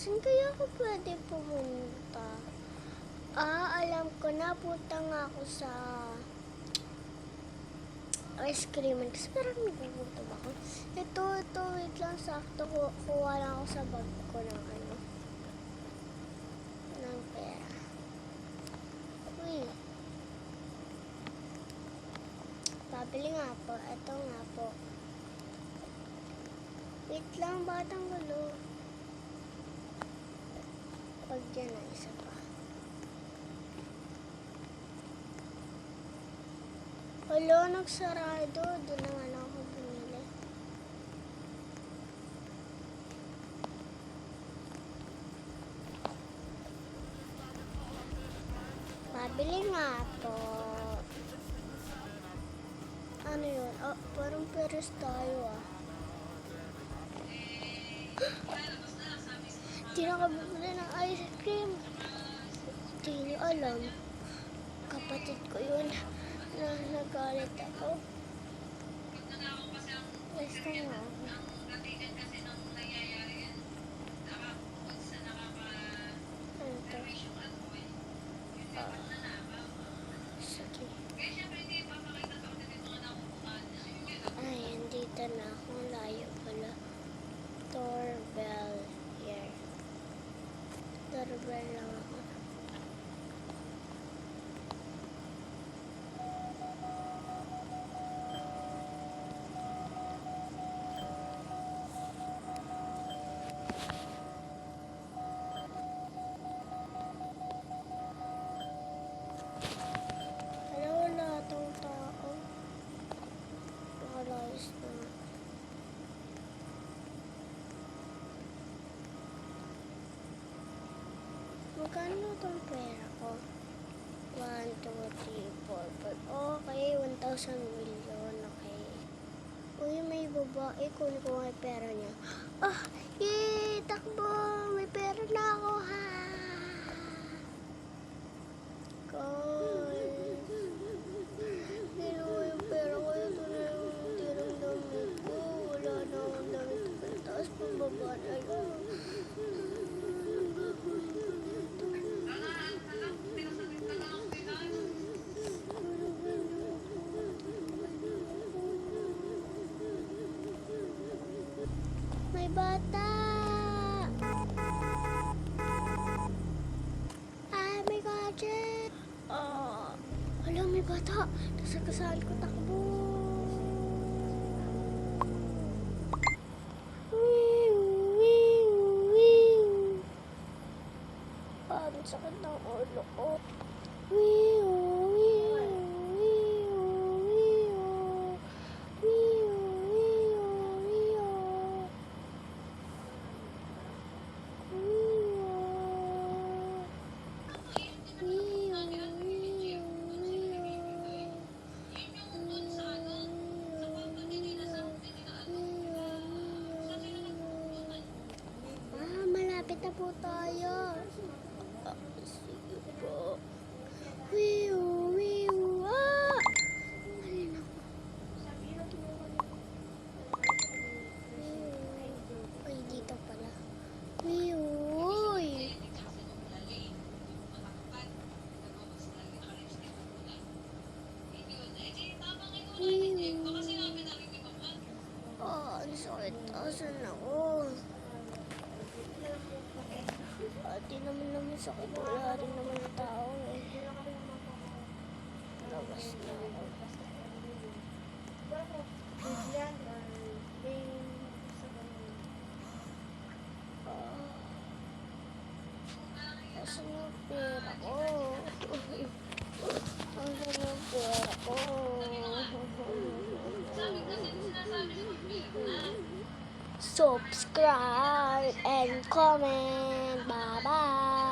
Saan kaya ako pwede pumunta? Alam ko na. Punta nga ako sa ice cream. Kasi parang nagugutom ako. Ito, wait lang. Sakto ko. Kuha lang ako sa bag ko ng ng pera. Uy. Pabili nga po. Ito nga po. Wait lang, batang gulo. Pag dyan na, isa pa. Hala, nagsarado. Doon naman ako bumili. Pabili nga po. Ano yun? Parang peres tayo Di nakabili ng ice cream. Di niyo alam. Kapatid ko yun na nagalit ako. Basta nga ako. Ano to? Sige. Ay, andito na ako. Layo pala. Doorbell here. Doorbell lang ako. Wala tong tao. Nakalayas na. Magkano itong pera ko? 1, 2, 3, 4, 5. Okay, 1,000 million. Okay. Uy, may babae. Kunin ko nga yung pera niya. Yay! Takbo! May pera na ako, ha! Guys. Ginawa yung pera ko. Ito na yung tirang damit ko. Wala na akong damit sa taas. Pababa na yun. May bata! May gadget! Hala, may bata! Nasa kasal ko, takbo! Ang sakit ng ulo ko. Malapit na po tayo. Sige po. Ay, dito pala. Ang sakit. Asan ako? Di naman sakit. Wala rin naman ang tao Labas na ako. Asan yung pera ko? Asan yung pera ko? Subscribe and comment. Bye-bye.